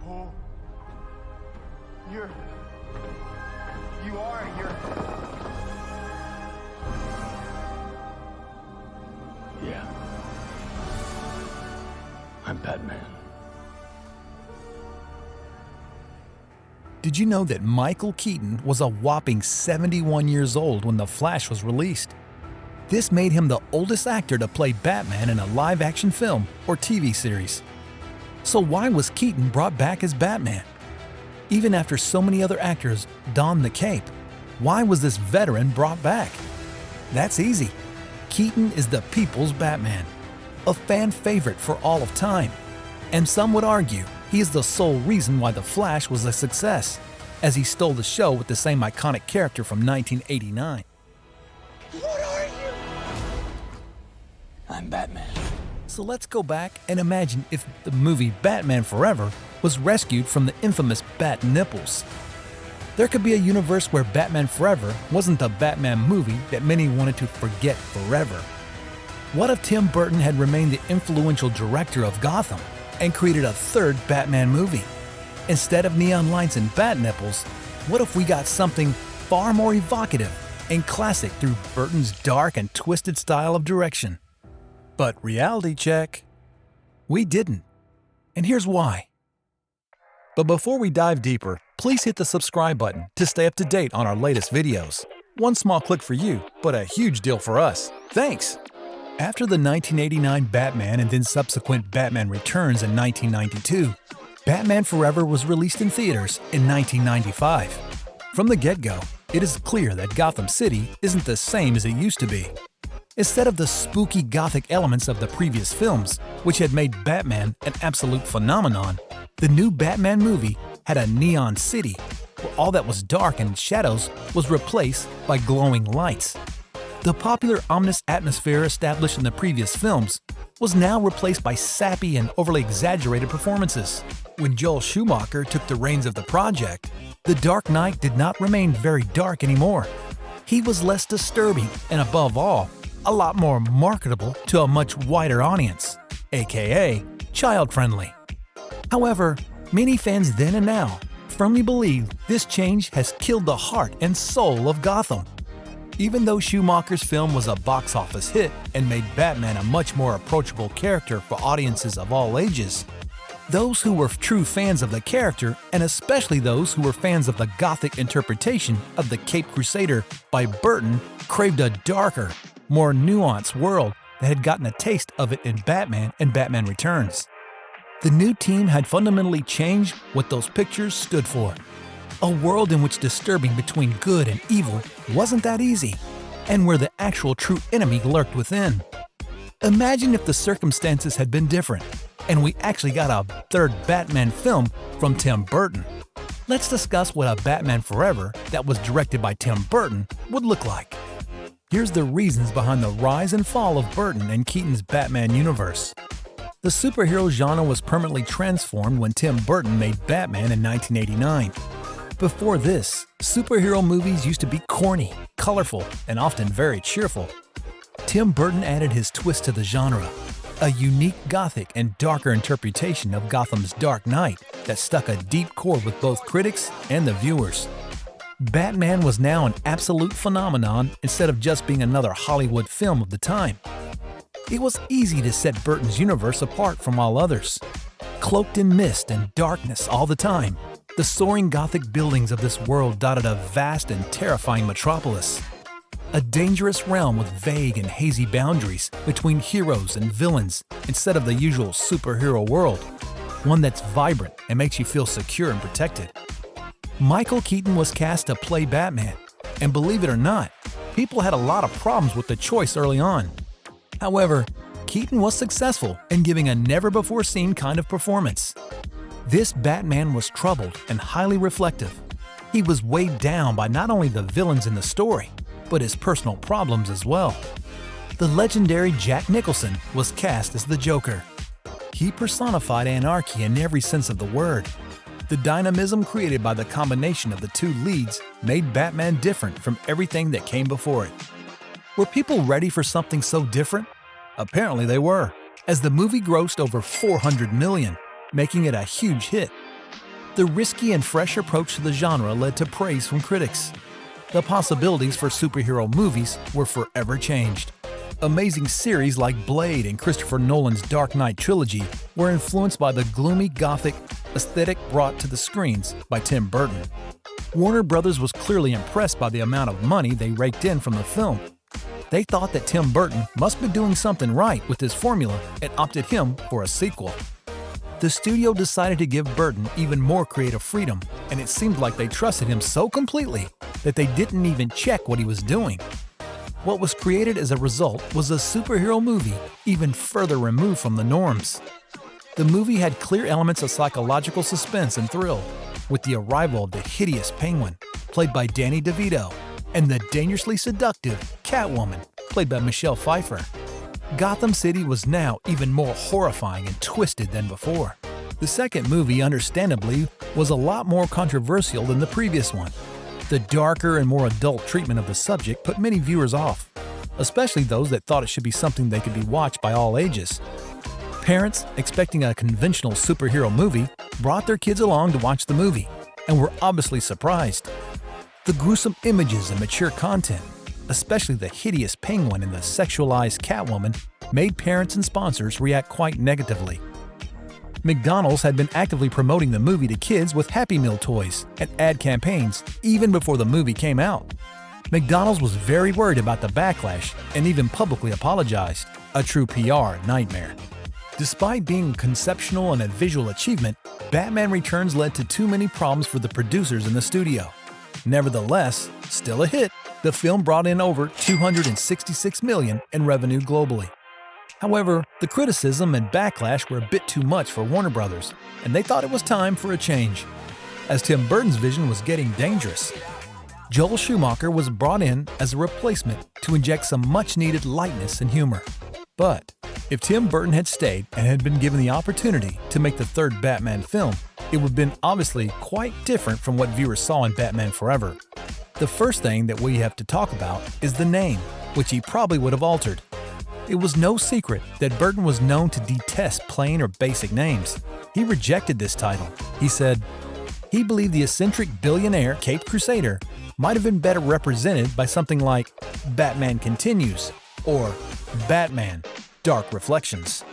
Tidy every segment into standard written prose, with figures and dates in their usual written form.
Oh. You're... Yeah. I'm Batman. Did you know that Michael Keaton was a whopping 71 years old when The Flash was released? This made him the oldest actor to play Batman in a live-action film or TV series. So why was Keaton brought back as Batman? Even after so many other actors donned the cape, why was this veteran brought back? That's easy. Keaton is the people's Batman, a fan favorite for all of time. And some would argue he is the sole reason why The Flash was a success, as he stole the show with the same iconic character from 1989. What are you? I'm Batman. So let's go back and imagine if the movie Batman Forever was rescued from the infamous bat nipples. There could be a universe where Batman Forever wasn't the Batman movie that many wanted to forget forever. What if Tim Burton had remained the influential director of Gotham and created a third Batman movie? Instead of neon lights and bat nipples, what if we got something far more evocative and classic through Burton's dark and twisted style of direction? But reality check, we didn't. And here's why. But before we dive deeper, please hit the subscribe button to stay up to date on our latest videos. One small click for you, but a huge deal for us. Thanks! After the 1989 Batman and then subsequent Batman Returns in 1992, Batman Forever was released in theaters in 1995. From the get-go, it is clear that Gotham City isn't the same as it used to be. Instead of the spooky gothic elements of the previous films, which had made Batman an absolute phenomenon, the new Batman movie had a neon city where all that was dark and shadows was replaced by glowing lights. The popular ominous atmosphere established in the previous films was now replaced by sappy and overly exaggerated performances. When Joel Schumacher took the reins of the project, The Dark Knight did not remain very dark anymore. He was less disturbing and, above all, a lot more marketable to a much wider audience, aka child-friendly. However, many fans then and now firmly believe this change has killed the heart and soul of Gotham. Even though Schumacher's film was a box office hit and made Batman a much more approachable character for audiences of all ages, those who were true fans of the character, and especially those who were fans of the gothic interpretation of the Caped Crusader by Burton, craved a darker, more nuanced world that had gotten a taste of it in Batman and Batman Returns. The new team had fundamentally changed what those pictures stood for. A world in which disturbing between good and evil wasn't that easy, and where the actual true enemy lurked within. Imagine if the circumstances had been different, and we actually got a third Batman film from Tim Burton. Let's discuss what a Batman Forever that was directed by Tim Burton would look like. Here's the reasons behind the rise and fall of Burton and Keaton's Batman universe. The superhero genre was permanently transformed when Tim Burton made Batman in 1989. Before this, superhero movies used to be corny, colorful, and often very cheerful. Tim Burton added his twist to the genre, a unique gothic and darker interpretation of Gotham's Dark Knight that struck a deep chord with both critics and the viewers. Batman was now an absolute phenomenon instead of just being another Hollywood film of the time. It was easy to set Burton's universe apart from all others. Cloaked in mist and darkness all the time, the soaring Gothic buildings of this world dotted a vast and terrifying metropolis. A dangerous realm with vague and hazy boundaries between heroes and villains instead of the usual superhero world. One that's vibrant and makes you feel secure and protected. Michael Keaton was cast to play Batman, and believe it or not, people had a lot of problems with the choice early on. However, Keaton was successful in giving a never-before-seen kind of performance. This Batman was troubled and highly reflective. He was weighed down by not only the villains in the story, but his personal problems as well. The legendary Jack Nicholson was cast as the Joker. He personified anarchy in every sense of the word. The dynamism created by the combination of the two leads made Batman different from everything that came before it. Were people ready for something so different? Apparently they were, as the movie grossed over $400 million, making it a huge hit. The risky and fresh approach to the genre led to praise from critics. The possibilities for superhero movies were forever changed. Amazing series like Blade and Christopher Nolan's Dark Knight trilogy were influenced by the gloomy gothic aesthetic brought to the screens by Tim Burton. Warner Brothers was clearly impressed by the amount of money they raked in from the film. They thought that Tim Burton must be doing something right with his formula and opted him for a sequel. The studio decided to give Burton even more creative freedom, and it seemed like they trusted him so completely that they didn't even check what he was doing. What was created as a result was a superhero movie even further removed from the norms. The movie had clear elements of psychological suspense and thrill, with the arrival of the hideous Penguin, played by Danny DeVito, and the dangerously seductive Catwoman, played by Michelle Pfeiffer. Gotham City was now even more horrifying and twisted than before. The second movie, understandably, was a lot more controversial than the previous one. The darker and more adult treatment of the subject put many viewers off, especially those that thought it should be something that could be watched by all ages. Parents, expecting a conventional superhero movie, brought their kids along to watch the movie, and were obviously surprised. The gruesome images and mature content, especially the hideous Penguin and the sexualized Catwoman, made parents and sponsors react quite negatively. McDonald's had been actively promoting the movie to kids with Happy Meal toys and ad campaigns even before the movie came out. McDonald's was very worried about the backlash and even publicly apologized, a true PR nightmare. Despite being conceptual and a visual achievement, Batman Returns led to too many problems for the producers in the studio. Nevertheless, still a hit, the film brought in over $266 million in revenue globally. However, the criticism and backlash were a bit too much for Warner Brothers, and they thought it was time for a change, as Tim Burton's vision was getting dangerous. Joel Schumacher was brought in as a replacement to inject some much-needed lightness and humor. But if Tim Burton had stayed and had been given the opportunity to make the third Batman film, it would have been obviously quite different from what viewers saw in Batman Forever. The first thing that we have to talk about is the name, which he probably would have altered. It was no secret that Burton was known to detest plain or basic names. He rejected this title. He said he believed the eccentric billionaire Caped Crusader might have been better represented by something like Batman Continues or Batman: Dark Reflections.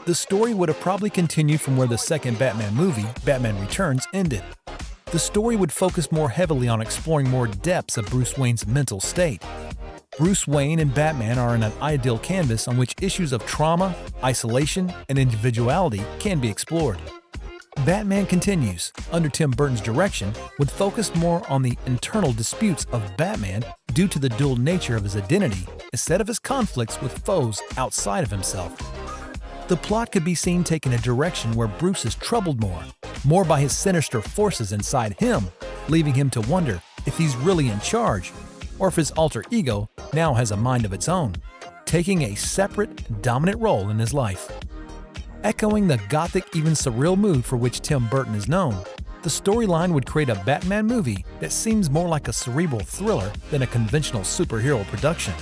The story would have probably continued from where the second Batman movie, Batman Returns, ended. The story would focus more heavily on exploring more depths of Bruce Wayne's mental state. Bruce Wayne and Batman are in an ideal canvas on which issues of trauma, isolation, and individuality can be explored. Batman Continues, under Tim Burton's direction, would focus more on the internal disputes of Batman due to the dual nature of his identity instead of his conflicts with foes outside of himself. The plot could be seen taking a direction where Bruce is troubled more by his sinister forces inside him, leaving him to wonder if he's really in charge, or if his alter ego now has a mind of its own, taking a separate, dominant role in his life. Echoing the gothic, even surreal mood for which Tim Burton is known, the storyline would create a Batman movie that seems more like a cerebral thriller than a conventional superhero production.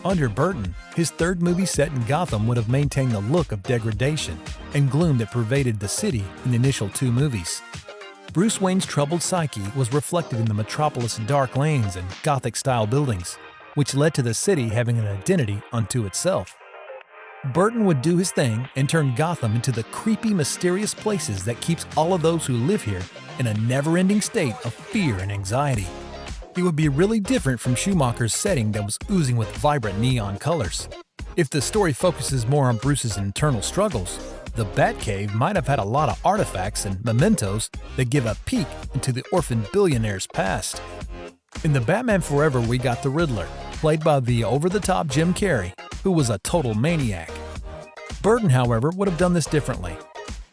Under Burton, his third movie set in Gotham would have maintained the look of degradation and gloom that pervaded the city in the initial two movies. Bruce Wayne's troubled psyche was reflected in the metropolis' dark lanes and Gothic-style buildings, which led to the city having an identity unto itself. Burton would do his thing and turn Gotham into the creepy, mysterious places that keeps all of those who live here in a never-ending state of fear and anxiety. It would be really different from Schumacher's setting that was oozing with vibrant neon colors. If the story focuses more on Bruce's internal struggles, the Batcave might have had a lot of artifacts and mementos that give a peek into the orphan billionaire's past. In the Batman Forever, we got the Riddler, played by the over-the-top Jim Carrey, who was a total maniac. Burton, however, would have done this differently.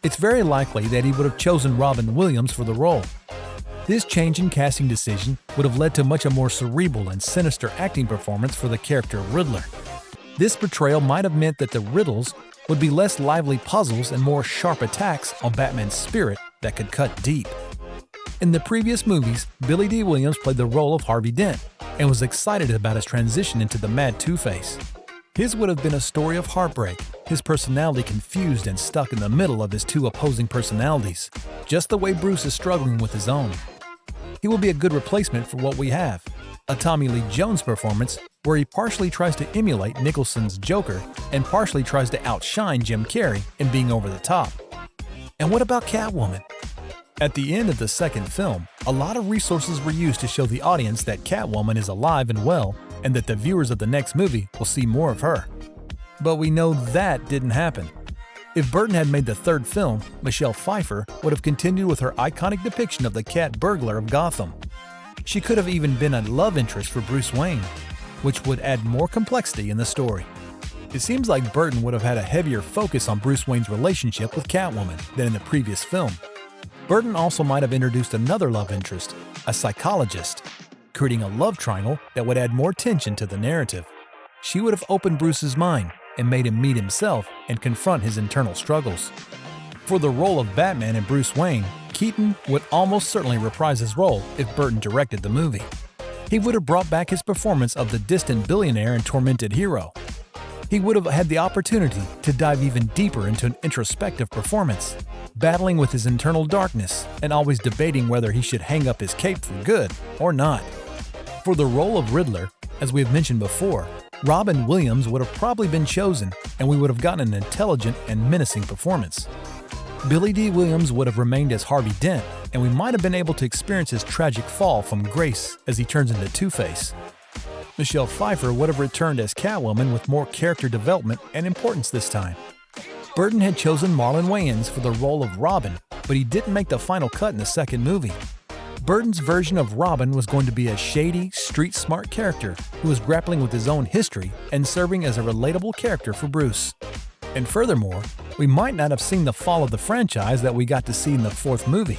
It's very likely that he would have chosen Robin Williams for the role. This change in casting decision would have led to much a more cerebral and sinister acting performance for the character Riddler. This portrayal might have meant that the riddles would be less lively puzzles and more sharp attacks on Batman's spirit that could cut deep. In the previous movies, Billy D. Williams played the role of Harvey Dent and was excited about his transition into the Mad Two-Face. His would have been a story of heartbreak, his personality confused and stuck in the middle of his two opposing personalities, just the way Bruce is struggling with his own. He will be a good replacement for what we have, a Tommy Lee Jones performance where he partially tries to emulate Nicholson's Joker and partially tries to outshine Jim Carrey in being over the top. And what about Catwoman? At the end of the second film, a lot of resources were used to show the audience that Catwoman is alive and well and that the viewers of the next movie will see more of her. But we know that didn't happen. If Burton had made the third film, Michelle Pfeiffer would have continued with her iconic depiction of the cat burglar of Gotham. She could have even been a love interest for Bruce Wayne, which would add more complexity in the story. It seems like Burton would have had a heavier focus on Bruce Wayne's relationship with Catwoman than in the previous film. Burton also might have introduced another love interest, a psychologist, creating a love triangle that would add more tension to the narrative. She would have opened Bruce's mind and made him meet himself and confront his internal struggles. For the role of Batman and Bruce Wayne, Keaton would almost certainly reprise his role if Burton directed the movie. He would have brought back his performance of the distant billionaire and tormented hero. He would have had the opportunity to dive even deeper into an introspective performance, battling with his internal darkness and always debating whether he should hang up his cape for good or not. For the role of Riddler, as we have mentioned before, Robin Williams would have probably been chosen, and we would have gotten an intelligent and menacing performance. Billy D. Williams would have remained as Harvey Dent, and we might have been able to experience his tragic fall from grace as he turns into Two-Face. Michelle Pfeiffer would have returned as Catwoman with more character development and importance this time. Burton had chosen Marlon Wayans for the role of Robin, but he didn't make the final cut in the second movie. Burton's version of Robin was going to be a shady, street-smart character who was grappling with his own history and serving as a relatable character for Bruce. And furthermore, we might not have seen the fall of the franchise that we got to see in the fourth movie.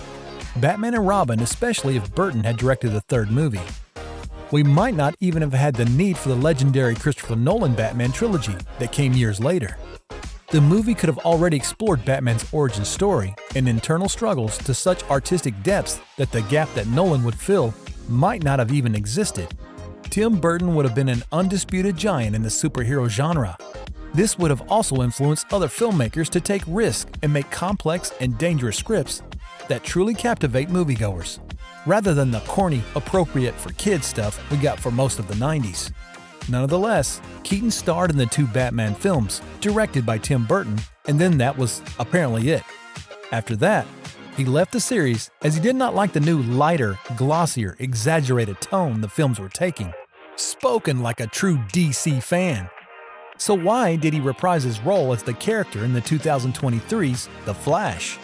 Batman and Robin, especially if Burton had directed the third movie. We might not even have had the need for the legendary Christopher Nolan Batman trilogy that came years later. The movie could have already explored Batman's origin story and internal struggles to such artistic depths that the gap that Nolan would fill might not have even existed. Tim Burton would have been an undisputed giant in the superhero genre. This would have also influenced other filmmakers to take risks and make complex and dangerous scripts that truly captivate moviegoers, rather than the corny, appropriate for kids stuff we got for most of the 90s. Nonetheless, Keaton starred in the two Batman films, directed by Tim Burton, and then that was apparently it. After that, he left the series as he did not like the new lighter, glossier, exaggerated tone the films were taking. Spoken like a true DC fan. So why did he reprise his role as the character in the 2023's The Flash?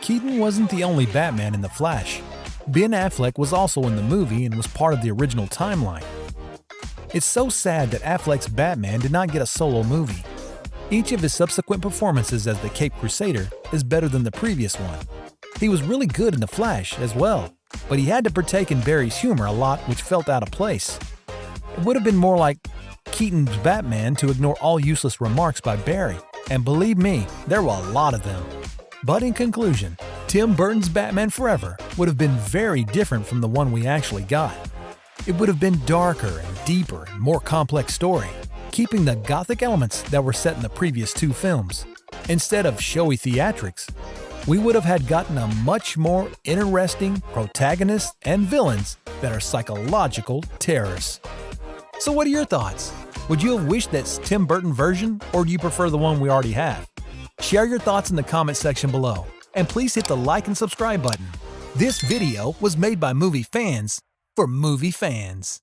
Keaton wasn't the only Batman in The Flash. Ben Affleck was also in the movie and was part of the original timeline. It's so sad that Affleck's Batman did not get a solo movie. Each of his subsequent performances as the Caped Crusader is better than the previous one. He was really good in The Flash as well, but he had to partake in Barry's humor a lot, which felt out of place. It would have been more like Keaton's Batman to ignore all useless remarks by Barry, and believe me, there were a lot of them. But in conclusion, Tim Burton's Batman Forever would have been very different from the one we actually got. It would have been darker and deeper and more complex story, keeping the gothic elements that were set in the previous two films. Instead of showy theatrics, we would have had gotten a much more interesting protagonist and villains that are psychological terrors. So what are your thoughts? Would you have wished that Tim Burton version, or do you prefer the one we already have? Share your thoughts in the comment section below, and please hit the like and subscribe button. This video was made by movie fans for movie fans.